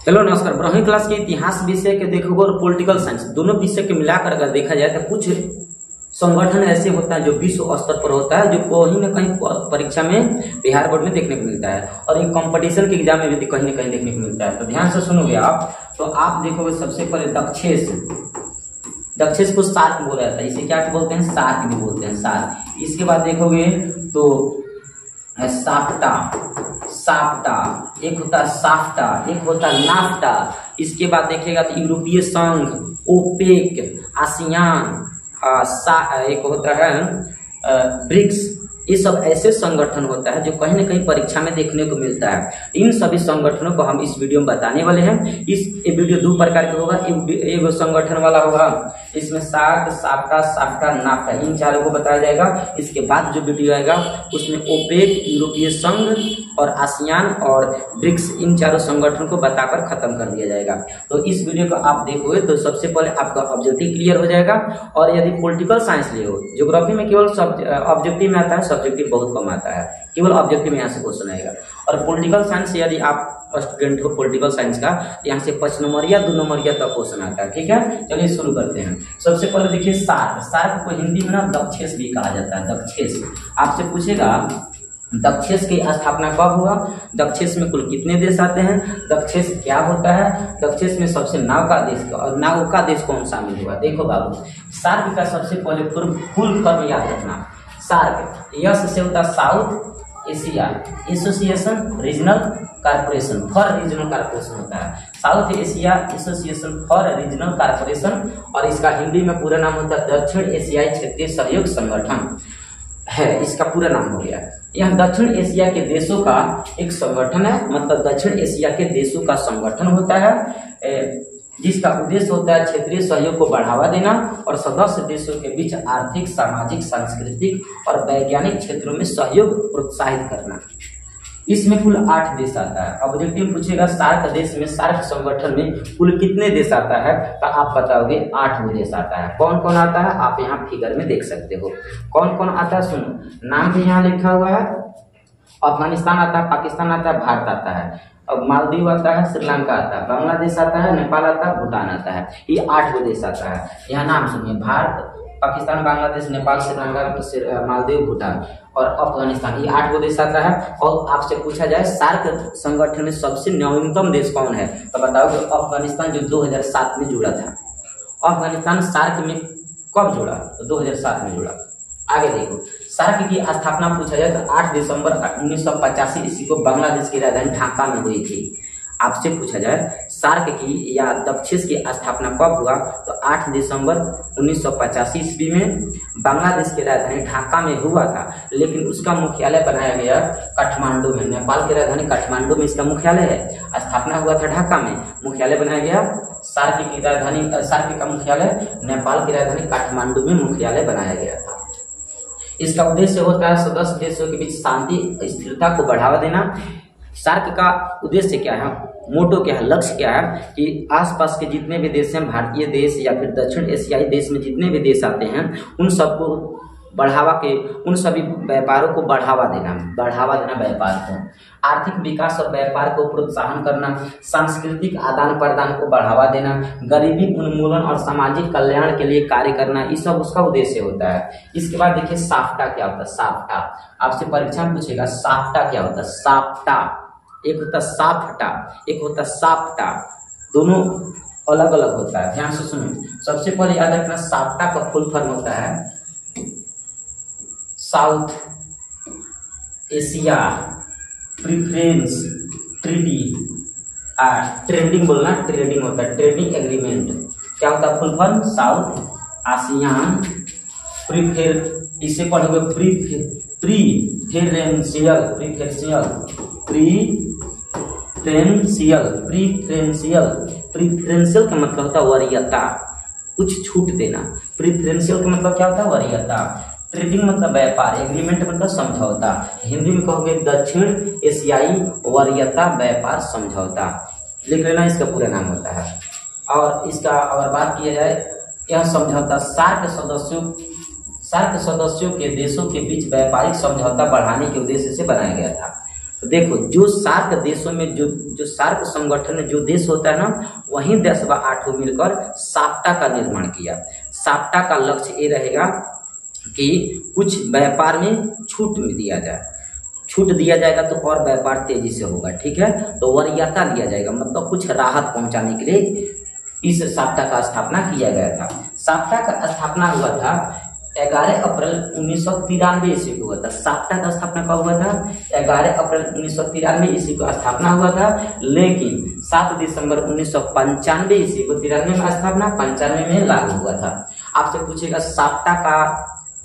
Hello नमस्कार। 12वीं class के इतिहास विषय के देखोगे और पॉलिटिकल साइंस दोनों विषय के मिलाकर अगर देखा जाए तो कुछ संगठन ऐसे होता है जो विश्व स्तर पर होता है, जो कहीं न कहीं परीक्षा में बिहार बोर्ड में देखने को मिलता है और एक कंपटीशन के एग्जाम में भी कहीं न कहीं देखने को मिलता है। तो ध्यान से सुनोगे आप, तो आप देखोगे सबसे पहले दक्षेश को सार्क बोला जाता है। इसे क्या बोलते हैं? सार्क भी बोलते हैं, सार्क। इसके बाद देखोगे तो साप्टा, एक होता है साफ्टा, एक होता है नाफ्टा। इसके बाद देखिएगा तो यूरोपीय संघ, ओपेक, आसियान, एक होता है ब्रिक्स। ये सब ऐसे संगठन होता है जो कहीं न कहीं परीक्षा में देखने को मिलता है। इन सभी संगठनों को हम इस वीडियो में बताने वाले हैं। ये वीडियो दो प्रकार का होगा, एक संगठन वाला होगा, इसमें सार्क, साफ्टा, नाफ्टा, इन चारों को बताया जाएगा। इसके बाद जो वीडियो आएगा उसमें ओपेक, यूरोपीय संघ और आसियान और ब्रिक्स, इन चारों संगठनों को बताकर खत्म कर दिया जाएगा। तो इस वीडियो को आप देखोगे तो सबसे पहले आपका ऑब्जेक्टिव क्लियर हो जाएगा। और यदि पॉलिटिकल साइंस ले हो, ज्योग्राफी में केवल ऑब्जेक्टिव में आता है, सब्जेक्टिव बहुत कम आता है, केवल ऑब्जेक्टिव में यहाँ से क्वेश्चन आएगा। और पॉलिटिकल साइंस यदि आप स्टूडेंट हो पॉलिटिकल साइंस का, यहाँ से 5 नंबरिया 2 नंबरिया तक क्वेश्चन आता है। ठीक है, चलिए शुरू करते हैं। सबसे पहले देखिए सार्क को हिंदी में ना दक्षेश भी कहा जाता है। दक्षेश आपसे पूछेगा दक्षेश की स्थापना कब हुआ, दक्षेश में कुल कितने देश आते हैं, दक्षेश क्या होता है, दक्षेश में सबसे नौका देश कौन शामिल हुआ। देखो बाबू, सार्क का सबसे पहले फुल फॉर्म याद रखना। सार्क यस से होता south Asia association regional corporation for regional corporation होता है, south Asia association for regional corporation. और इसका हिंदी में पूरा नाम होता है दक्षिण एशियाई क्षेत्रीय सहयोग संगठन है, इसका पूरा नाम हो गया। यह दक्षिण एशिया के देशों का एक संगठन है, मतलब दक्षिण एशिया के देशों का संगठन होता है, जिसका उद्देश्य होता है क्षेत्रीय सहयोग को बढ़ावा देना और सदस्य देशों के बीच आर्थिक, सामाजिक, सांस्कृतिक और वैज्ञानिक क्षेत्रों में सहयोग प्रोत्साहित करना। इसमें कुल 8 देश आता है। ऑब्जेक्टिव पूछेगा सार्क देश में, सार्क संगठन में कुल कितने देश आता है, तो आप बताओगे 8 देश आता है। कौन कौन आता है आप यहाँ फिगर में देख सकते हो। कौन कौन आता है सुनो, नाम भी यहाँ लिखा हुआ है। अफगानिस्तान आता है, पाकिस्तान आता है, भारत आता है, अब मालदीव आता है, श्रीलंका आता है, बांग्लादेश आता है, नेपाल आता है, भूटान आता है। ये 8 देश आता है। यहाँ नाम सुनिए, भारत, पाकिस्तान, बांग्लादेश, नेपाल, श्रीलंका, मालदीव, भूटान और अफगानिस्तान, ये 8 देश आता है। और आपसे पूछा जाए सार्क संगठन में सबसे नवीनतम देश कौन है, तो बताओ कि अफगानिस्तान, जो 2007 में जुड़ा था। अफगानिस्तान सार्क में कब जुड़ा, तो 2007 में जुड़ा। आगे देखो, सार्क की स्थापना पूछा जाए तो 8 दिसंबर 1985 ईस्वी को बांग्लादेश की राजधानी ढाका में हुई थी। आपसे पूछा जाए सार्क की या दक्षेश की स्थापना कब हुआ, तो 8 दिसंबर 1985 ईस्वी में बांग्लादेश की राजधानी ढाका में हुआ था, लेकिन उसका मुख्यालय बनाया गया काठमांडू में। नेपाल की राजधानी काठमांडू में इसका मुख्यालय है, स्थापना हुआ था ढाका में, मुख्यालय बनाया गया। सार्क की राजधानी, सार्क का मुख्यालय नेपाल की राजधानी काठमांडू में मुख्यालय बनाया गया था। इसका उद्देश्य होता है सदस्य देशों के बीच शांति स्थिरता को बढ़ावा देना। सार्क का उद्देश्य क्या है, मोटो क्या है, लक्ष्य क्या है कि आसपास के जितने भी देश हैं, भारतीय देश या फिर दक्षिण एशियाई देश में जितने भी देश आते हैं, उन सबको उन सभी व्यापारों को बढ़ावा देना व्यापार को, आर्थिक विकास और व्यापार को प्रोत्साहन करना, सांस्कृतिक आदान प्रदान को बढ़ावा देना, गरीबी उन्मूलन और सामाजिक कल्याण के लिए कार्य करना, ये सब उसका उद्देश्य होता है। इसके बाद देखिए साफ्टा क्या होता है। साफ्टा आपसे परीक्षा में पूछेगा, साफ्टा क्या होता है। साफ्टा एक होता साफ्टा, एक होता साफ्टा, दोनों अलग अलग होता है। ध्यान से सुनो, सबसे पहले याद रखना साफ्टा का फुल फॉर्म होता है south Asia preference treaty, trading बोलना, ट्रेडिंग होता है, ट्रेडिंग एग्रीमेंट। क्या होता है full form, south ASEAN prefer, इसे पढ़ोगे प्रीफरेंशियल का मतलब होता है वरीयता, कुछ छूट देना। प्रीफरेंशियल का मतलब क्या होता है, वरीयता। ट्रेडिंग मतलब व्यापार, एग्रीमेंट मतलब समझौता, हिंदी में कहोगे दक्षिण एशियाई वरीयता व्यापार समझौता, लिख लेना, इसका पूरा नाम होता है। और इसका अगर बात किया जाए, यह समझौता सार्क सदस्यों के देशों के बीच व्यापारिक समझौता बढ़ाने के उद्देश्य से बनाया गया था। तो देखो जो सार्क देशों में जो सार्क संगठन में जो देश होता है ना, वही 10 व 8 मिलकर साप्टा का निर्माण किया। साप्टा का लक्ष्य ये रहेगा कि कुछ व्यापार में छूट दिया जाए, छूट दिया जाएगा तो और व्यापार तेजी से होगा, ठीक है। तो वरीयता दिया जाएगा, मतलब कुछ राहत पहुंचाने के लिए इस साप्टा का स्थापना किया गया था। साप्टा का स्थापना हुआ था 11 अप्रैल 1993 ईस्वी को हुआ था। साप्टा का स्थापना कब हुआ था? 11 अप्रैल 1993 ईस्वी को स्थापना हुआ था, लेकिन 7 दिसंबर 1995 ईस्वी को 93 में स्थापना, 95 में लागू हुआ था। आपसे पूछेगा साप्टा का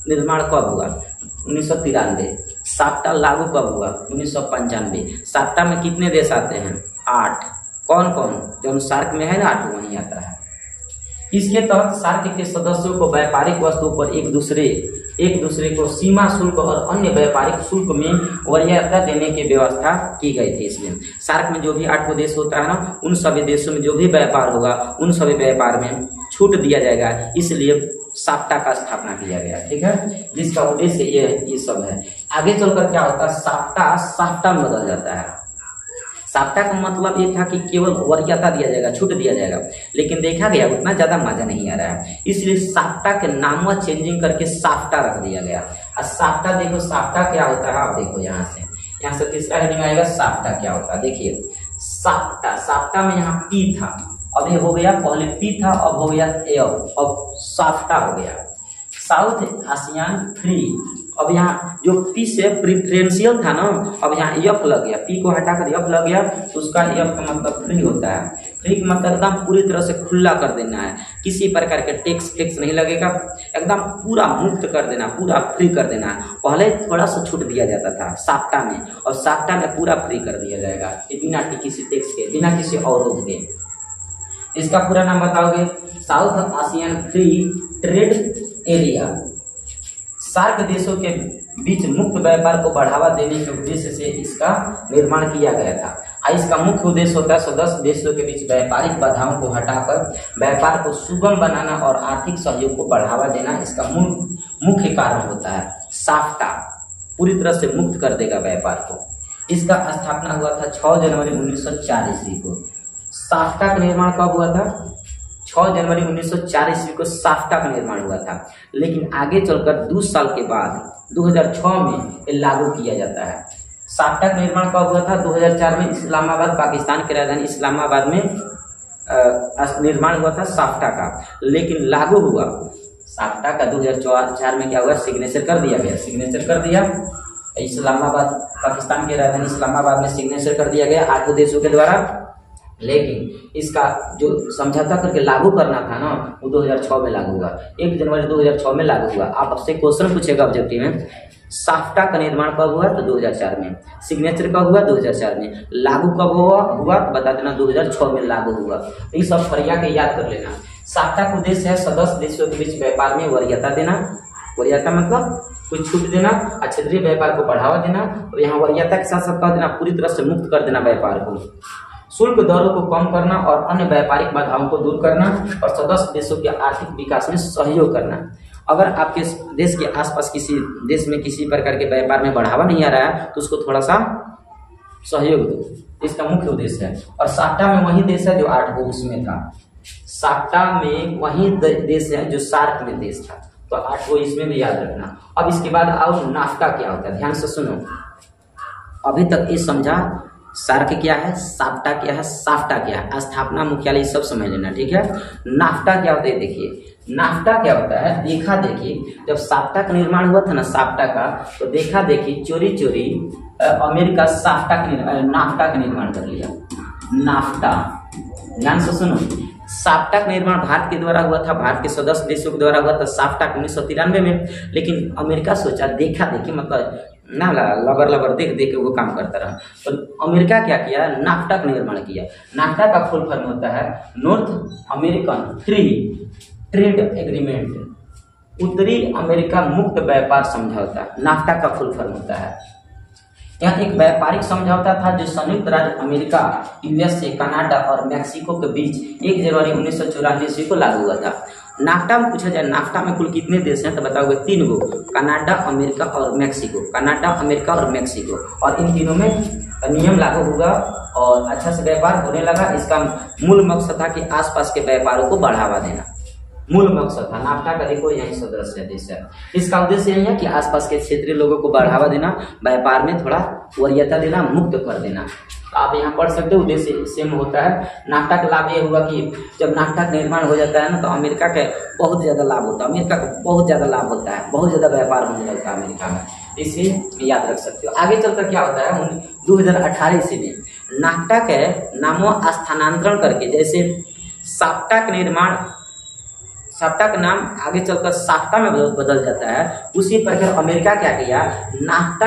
निर्माण कब हुआ? 1993। साप्टा लागू कब हुआ? 1995। साप्टा में कितने देश आते हैं? 8। कौन कौन? जो सार्क में है ना 8 वहीं आता है। इसके तहत सार्क के सदस्यों को व्यापारिक वस्तुओं पर एक दूसरे को सीमा शुल्क और अन्य व्यापारिक शुल्क में वरीयता देने की व्यवस्था की गई थी। इसमें सार्क में जो भी 8 देश होता है ना, उन सभी देशों में जो भी व्यापार होगा उन सभी व्यापार में छूट दिया जाएगा, इसलिए साप्टा का स्थापना किया गया, ठीक है, जिसका उद्देश्य ये सब है। आगे चलकर क्या होता है? साप्टा में बदल जाता है। साप्टा का मतलब ये था कि केवल वरीयता दिया जाएगा, छूट दिया जाएगा, लेकिन देखा गया उतना ज्यादा मजा नहीं आ रहा है, इसलिए साप्टा के नाम चेंजिंग करके साप्टा रख दिया गया। और साप्टा देखो, साप्टा क्या होता है आप देखो, यहाँ से तीसरा हेडिंग आएगा साप्टा क्या होता है। देखिए साप्टा में यहाँ पी था, अब ये हो गया, पहले पी था अब हो गया एफ, अब साप्टा हो गया। साउथ आसियान फ्री, अब यहाँ जो पी से प्रिफरेंशियल था ना, अब यहाँ एफ लग गया, पी को हटाकर एफ लग गया, तो उसका एफ का मतलब फ्री होता है। फ्री का मतलब एकदम पूरी तरह से खुला कर देना है, किसी प्रकार के टैक्स नहीं लगेगा, एकदम पूरा मुक्त कर देना, पूरा फ्री कर देना है। पहले थोड़ा सा छूट दिया जाता था साप्टा में, और साप्टा में पूरा फ्री कर दिया जाएगा बिना किसी टैक्स के, बिना किसी अवरोध के। इसका पूरा नाम बताओगे? South ASEAN free trade area. SAARC देशों के बीच मुक्त व्यापार को बढ़ावा देने के उद्देश्य से इसका निर्माण किया गया था। इसका मुख्य उद्देश्य होता है सदस्य देशों के बीच व्यापारिक बाधाओं को हटाकर व्यापार को सुगम बनाना और आर्थिक सहयोग को बढ़ावा देना, इसका मुख्य कारण होता है। साप्टा पूरी तरह से मुक्त कर देगा व्यापार को। इसका स्थापना हुआ था 6 जनवरी 1904 ईस्वी को। साप्टा का निर्माण कब हुआ था? 6 जनवरी 1904 ईस्वी को साप्टा का निर्माण हुआ था, लेकिन आगे चलकर 2 साल के बाद 2006 में ये लागू किया जाता है। साप्टा का निर्माण कब हुआ था? 2004 में इस्लामाबाद, पाकिस्तान की राजधानी इस्लामाबाद में निर्माण हुआ था साप्टा का, लेकिन लागू हुआ साप्टा का 2004 में क्या हुआ? सिग्नेचर कर दिया गया, सिग्नेचर कर दिया इस्लामाबाद, पाकिस्तान की राजधानी इस्लामाबाद में सिग्नेचर कर दिया गया 8 देशों के द्वारा। लेकिन इसका जो समझौता करके लागू करना था ना, वो 2006 में लागू हुआ, 1 जनवरी 2006 में लागू हुआ। आपसे क्वेश्चन पूछेगा ऑब्जेक्टिव में, साप्टा का निर्माण कब हुआ? तो 2004 में। सिग्नेचर कब हुआ? 2004 में। लागू कब हुआ तो बता देना, 2006 में लागू हुआ। तो ये सब फरिया के याद कर लेना। साप्टा का उद्देश्य है सदस्य देशों के बीच व्यापार में वरीयता देना, वरीयता मतलब कुछ छूट देना, क्षेत्रीय व्यापार को बढ़ावा देना, और यहाँ वरीयता के साथ साथ कह देना पूरी तरह से मुक्त कर देना व्यापार को, शुल्क दरों को कम करना और अन्य व्यापारिक बाधाओं को दूर करना, और सदस्य देशों के आर्थिक विकास में सहयोग करना। अगर आपके देश के आसपास किसी देश में किसी प्रकार के व्यापार में बढ़ावा नहीं आ रहा है तो उसको थोड़ा सा सहयोग दो, इसका मुख्य उद्देश्य है। और साप्टा में वही देश है जो 8 उसमें था। साप्टा में वही देश है जो सार्क में देश था, तो 8 इसमें भी याद रखना। अब इसके बाद आओ नाफ्टा क्या होता है, ध्यान से सुनो। अभी तक ये समझा सार्क क्या है, साप्टा क्या है, साफ्टा क्या है, स्थापना मुख्यालय सब समझ लेना, ठीक है। नाफ्टा क्या होता है? देखिए नाफ्टा क्या होता है, देखा देखी जब साप्टा का निर्माण हुआ था ना, साप्टा का, तो देखा देखी चोरी अमेरिका नाफ्टा का निर्माण कर लिया। नाफ्टा, ध्यान से सुनो, साप्टा का निर्माण भारत के द्वारा हुआ था, भारत के सदस्य देशों के द्वारा हुआ था साप्टा 1993 में, लेकिन अमेरिका सोचा देखा देखी मतलब ना लबर देख देख के वो काम करता रहा, तो अमेरिका क्या किया? नाफ्टा का निर्माण किया। नाफ्टा का फुल फॉर्म होता है north American free trade agreement, उत्तरी अमेरिका मुक्त व्यापार समझौता, नाफ्टा का फुल फॉर्म होता है। यह एक व्यापारिक समझौता था जो संयुक्त राज्य अमेरिका, यूएसए, कनाडा और मैक्सिको के बीच 1 जनवरी 1994 ईस्वी को लागू हुआ था। नाफ्टा में पूछा जाए नाफ्टा में कुल कितने देश हैं तो बताओगे 3 गो, कनाडा, अमेरिका और मैक्सिको। कनाडा, अमेरिका और मैक्सिको, और इन तीनों में नियम लागू होगा और अच्छा से व्यापार होने लगा। इसका मूल मकसद था कि आसपास के व्यापारों को बढ़ावा देना, मूल मकसद था। नाफ्टा का देखो यही सदस्य देश है। इसका उद्देश्य यही है कि आसपास के क्षेत्रीय लोगों को बढ़ावा देना, व्यापार में थोड़ा वरीयता देना, मुक्त कर देना। आप यहाँ पढ़ सकते हो, उद्देश्य सेम होता है। नाफ्टा का लाभ ये हुआ कि जब नाफ्टा का निर्माण हो जाता है ना तो अमेरिका के बहुत ज्यादा लाभ होता है, अमेरिका को बहुत ज्यादा लाभ होता है, बहुत ज्यादा व्यापार होने लगता है अमेरिका में। इसे याद रख सकते हो। आगे चलकर क्या होता है 2018 ईस्वी में नाफ्टा के नामों स्थानांतरण करके, जैसे साफ्टा का निर्माण, साफ्टा का नाम आगे चलकर साफ्टा में बदल जाता है, उसी प्रकार अमेरिका क्या किया, नाफ्टा